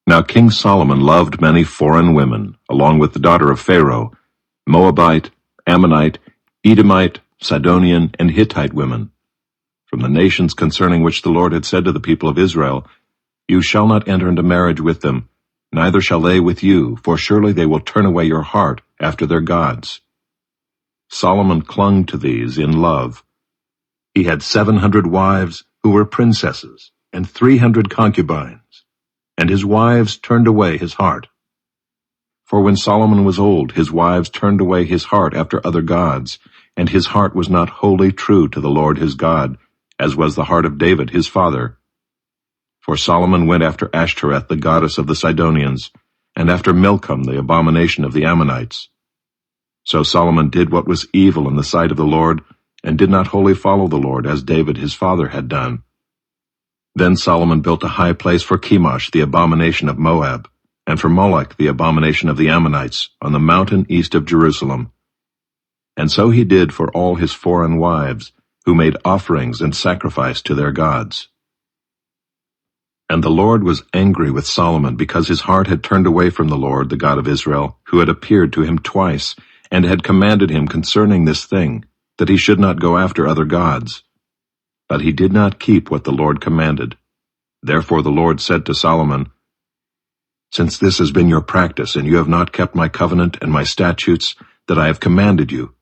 Now King Solomon loved many foreign women, along with the daughter of Pharaoh, Moabite, Ammonite, Edomite, Sidonian, and Hittite women, from the nations concerning which the Lord had said to the people of Israel, "You shall not enter into marriage with them, neither shall they with you, for surely they will turn away your heart after their gods." Solomon clung to these in love. He had 700 wives who were princesses, and 300 concubines, and his wives turned away his heart. For when Solomon was old, his wives turned away his heart after other gods, and his heart was not wholly true to the Lord his God, as was the heart of David his father. For Solomon went after Ashtoreth, the goddess of the Sidonians, and after Milcom, the abomination of the Ammonites. So Solomon did what was evil in the sight of the Lord, and did not wholly follow the Lord, as David his father had done. Then Solomon built a high place for Chemosh, the abomination of Moab, and for Moloch, the abomination of the Ammonites, on the mountain east of Jerusalem. And so he did for all his foreign wives, who made offerings and sacrifice to their gods. And the Lord was angry with Solomon, because his heart had turned away from the Lord, the God of Israel, who had appeared to him twice, and had commanded him concerning this thing, that he should not go after other gods. But he did not keep what the Lord commanded. Therefore the Lord said to Solomon, "Since this has been your practice, and you have not kept my covenant and my statutes that I have commanded you,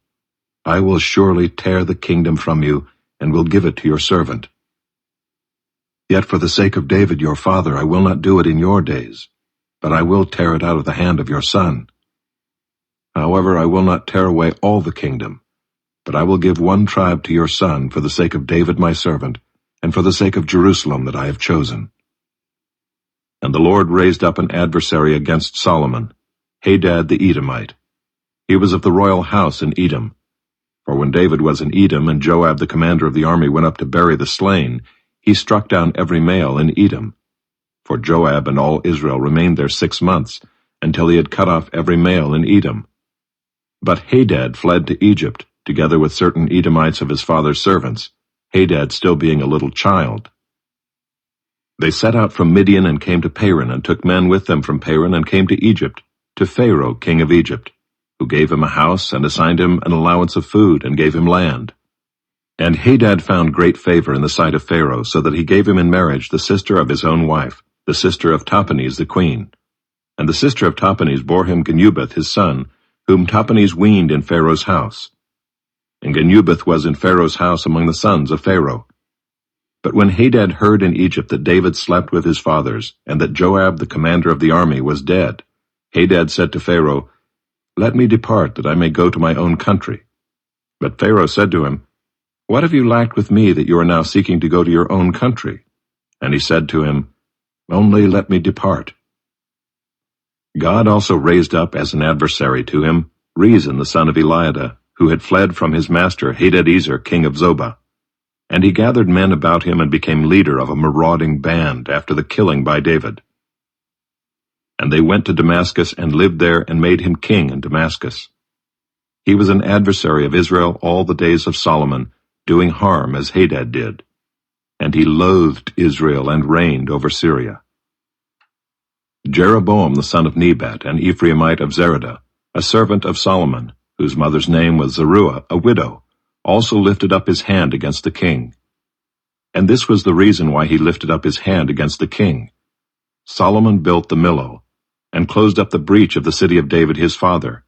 I will surely tear the kingdom from you, and will give it to your servant. Yet for the sake of David your father I will not do it in your days, but I will tear it out of the hand of your son. However, I will not tear away all the kingdom, but I will give one tribe to your son for the sake of David my servant, and for the sake of Jerusalem that I have chosen." And the Lord raised up an adversary against Solomon, Hadad the Edomite. He was of the royal house in Edom. For when David was in Edom, and Joab the commander of the army went up to bury the slain, he struck down every male in Edom. For Joab and all Israel remained there 6 months, until he had cut off every male in Edom. But Hadad fled to Egypt, together with certain Edomites of his father's servants, Hadad still being a little child. They set out from Midian and came to Paran, and took men with them from Paran and came to Egypt, to Pharaoh king of Egypt, who gave him a house and assigned him an allowance of food and gave him land. And Hadad found great favor in the sight of Pharaoh, so that he gave him in marriage the sister of his own wife, the sister of Tahpenes the queen. And the sister of Tahpenes bore him Genubath his son, whom Tahpenes weaned in Pharaoh's house. And Genubath was in Pharaoh's house among the sons of Pharaoh. But when Hadad heard in Egypt that David slept with his fathers, and that Joab the commander of the army was dead, Hadad said to Pharaoh, "Let me depart, that I may go to my own country." But Pharaoh said to him, "What have you lacked with me that you are now seeking to go to your own country?" And he said to him, "Only let me depart." God also raised up as an adversary to him Rezin the son of Eliada, who had fled from his master Hadadezer king of Zobah. And he gathered men about him and became leader of a marauding band after the killing by David. And they went to Damascus and lived there and made him king in Damascus. He was an adversary of Israel all the days of Solomon, doing harm as Hadad did. And he loathed Israel and reigned over Syria. Jeroboam the son of Nebat, an Ephraimite of Zeradah, a servant of Solomon, whose mother's name was Zeruiah, a widow, also lifted up his hand against the king. And this was the reason why he lifted up his hand against the king. Solomon built the Millo, and closed up the breach of the city of David his father.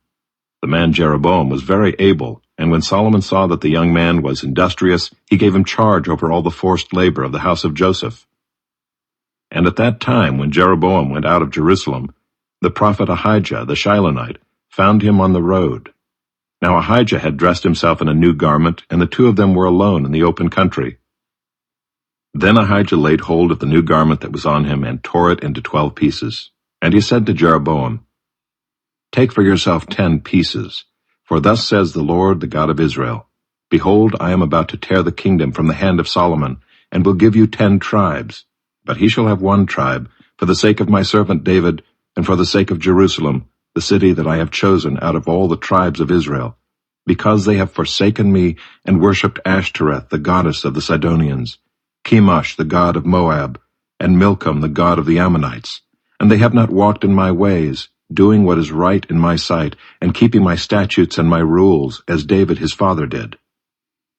The man Jeroboam was very able, and when Solomon saw that the young man was industrious, he gave him charge over all the forced labor of the house of Joseph. And at that time, when Jeroboam went out of Jerusalem, the prophet Ahijah the Shilonite found him on the road. Now Ahijah had dressed himself in a new garment, and the two of them were alone in the open country. Then Ahijah laid hold of the new garment that was on him, and tore it into 12 pieces. And he said to Jeroboam, "Take for yourself 10 pieces, for thus says the Lord, the God of Israel, Behold, I am about to tear the kingdom from the hand of Solomon, and will give you 10 tribes. But he shall have 1 tribe, for the sake of my servant David, and for the sake of Jerusalem, the city that I have chosen out of all the tribes of Israel, because they have forsaken me and worshipped Ashtoreth, the goddess of the Sidonians, Chemosh, the god of Moab, and Milcom, the god of the Ammonites, and they have not walked in my ways, doing what is right in my sight, and keeping my statutes and my rules, as David his father did.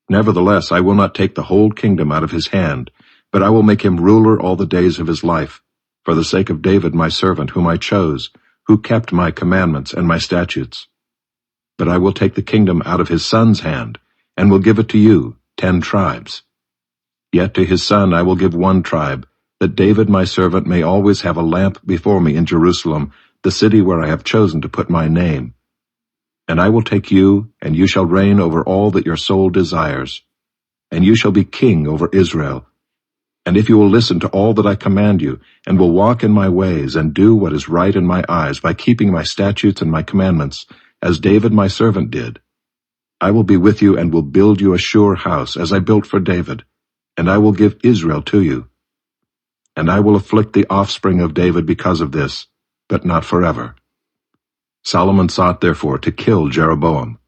Nevertheless, I will not take the whole kingdom out of his hand, but I will make him ruler all the days of his life, for the sake of David my servant, whom I chose, who kept my commandments and my statutes. But I will take the kingdom out of his son's hand, and will give it to you, 10 tribes. Yet to his son I will give 1 tribe, that David my servant may always have a lamp before me in Jerusalem, the city where I have chosen to put my name. And I will take you, and you shall reign over all that your soul desires. And you shall be king over Israel. And if you will listen to all that I command you, and will walk in my ways, and do what is right in my eyes, by keeping my statutes and my commandments, as David my servant did, I will be with you and will build you a sure house, as I built for David, and I will give Israel to you. And I will afflict the offspring of David because of this, but not forever. Solomon sought therefore to kill Jeroboam.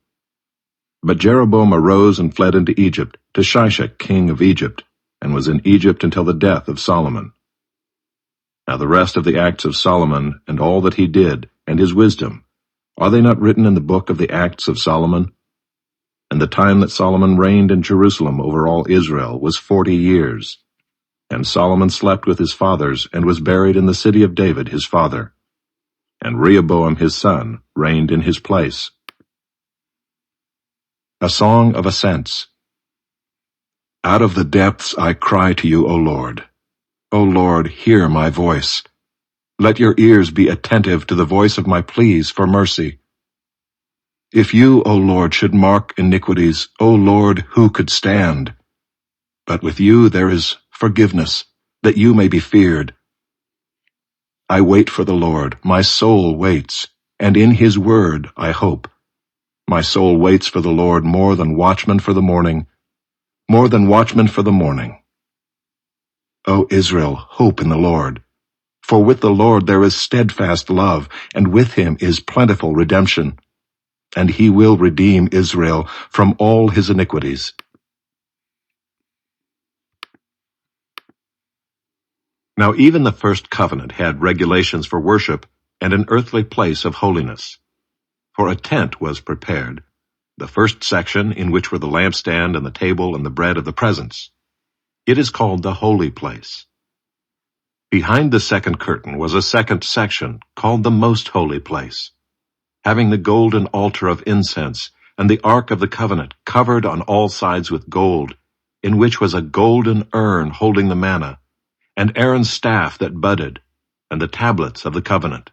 But Jeroboam arose and fled into Egypt, to Shishak king of Egypt, and was in Egypt until the death of Solomon. Now the rest of the acts of Solomon, and all that he did, and his wisdom, are they not written in the book of the acts of Solomon? And the time that Solomon reigned in Jerusalem over all Israel was 40 years. And Solomon slept with his fathers, and was buried in the city of David his father. And Rehoboam his son reigned in his place. A Song of Ascents. Out of the depths I cry to you, O Lord. O Lord, hear my voice. Let your ears be attentive to the voice of my pleas for mercy. If you, O Lord, should mark iniquities, O Lord, who could stand? But with you there is forgiveness, that you may be feared. I wait for the Lord, my soul waits, and in his word I hope. My soul waits for the Lord more than watchmen for the morning, more than watchmen for the morning. O Israel, hope in the Lord. For with the Lord there is steadfast love, and with him is plentiful redemption. And he will redeem Israel from all his iniquities. Now even the first covenant had regulations for worship and an earthly place of holiness. For a tent was prepared, the first section in which were the lampstand and the table and the bread of the presence. It is called the holy place. Behind the second curtain was a second section called the most holy place, having the golden altar of incense and the ark of the covenant covered on all sides with gold, in which was a golden urn holding the manna, and Aaron's staff that budded, and the tablets of the covenant.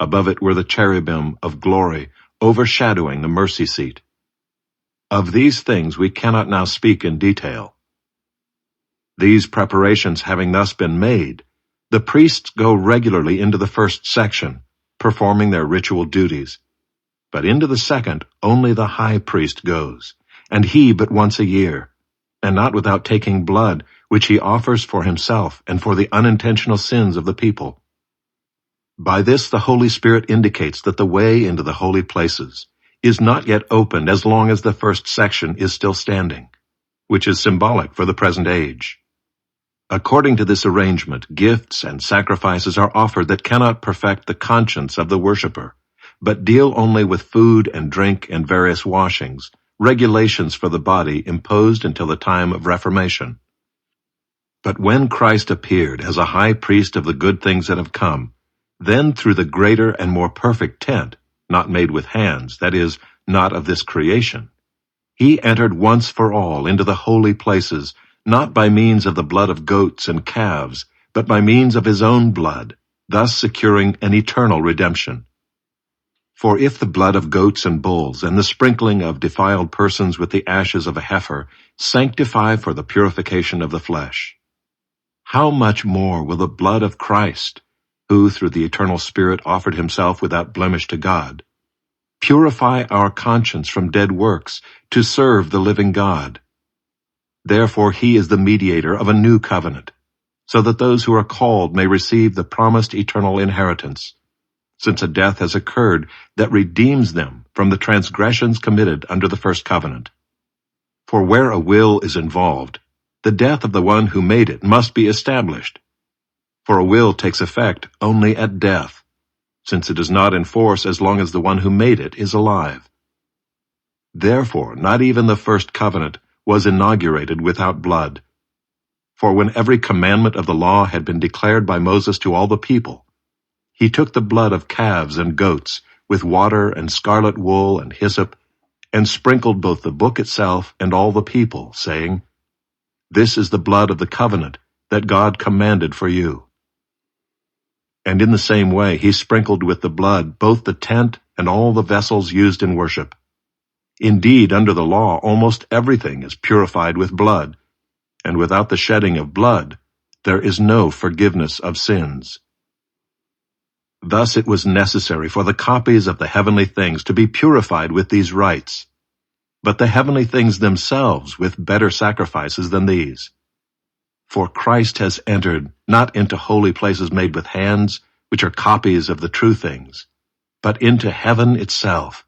Above it were the cherubim of glory, overshadowing the mercy seat. Of these things we cannot now speak in detail. These preparations having thus been made, the priests go regularly into the first section, performing their ritual duties. But into the second only the high priest goes, and he but once a year, and not without taking blood, which he offers for himself and for the unintentional sins of the people. By this the Holy Spirit indicates that the way into the holy places is not yet opened as long as the first section is still standing, which is symbolic for the present age. According to this arrangement, gifts and sacrifices are offered that cannot perfect the conscience of the worshipper, but deal only with food and drink and various washings, regulations for the body imposed until the time of Reformation. But when Christ appeared as a high priest of the good things that have come, then through the greater and more perfect tent, not made with hands, that is, not of this creation, he entered once for all into the holy places, not by means of the blood of goats and calves, but by means of his own blood, thus securing an eternal redemption. For if the blood of goats and bulls and the sprinkling of defiled persons with the ashes of a heifer sanctify for the purification of the flesh, how much more will the blood of Christ, who through the eternal Spirit offered himself without blemish to God, purify our conscience from dead works to serve the living God? Therefore he is the mediator of a new covenant, so that those who are called may receive the promised eternal inheritance, since a death has occurred that redeems them from the transgressions committed under the first covenant. For where a will is involved, the death of the one who made it must be established. For a will takes effect only at death, since it is not in force as long as the one who made it is alive. Therefore, not even the first covenant was inaugurated without blood. For when every commandment of the law had been declared by Moses to all the people, he took the blood of calves and goats, with water and scarlet wool and hyssop, and sprinkled both the book itself and all the people, saying, "This is the blood of the covenant that God commanded for you." And in the same way he sprinkled with the blood both the tent and all the vessels used in worship. Indeed, under the law, almost everything is purified with blood, and without the shedding of blood, there is no forgiveness of sins. Thus it was necessary for the copies of the heavenly things to be purified with these rites, but the heavenly things themselves with better sacrifices than these. For Christ has entered not into holy places made with hands, which are copies of the true things, but into heaven itself,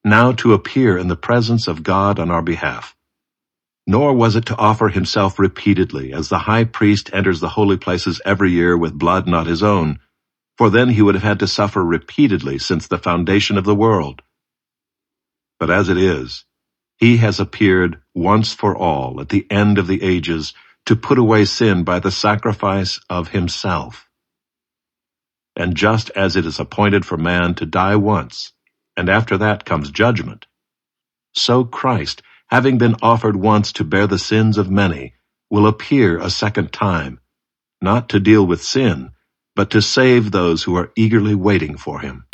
now to appear in the presence of God on our behalf. Nor was it to offer himself repeatedly, as the high priest enters the holy places every year with blood not his own, for then he would have had to suffer repeatedly since the foundation of the world. But as it is, he has appeared once for all at the end of the ages to put away sin by the sacrifice of himself. And just as it is appointed for man to die once, and after that comes judgment, so Christ, having been offered once to bear the sins of many, will appear a second time, not to deal with sin, but to save those who are eagerly waiting for him.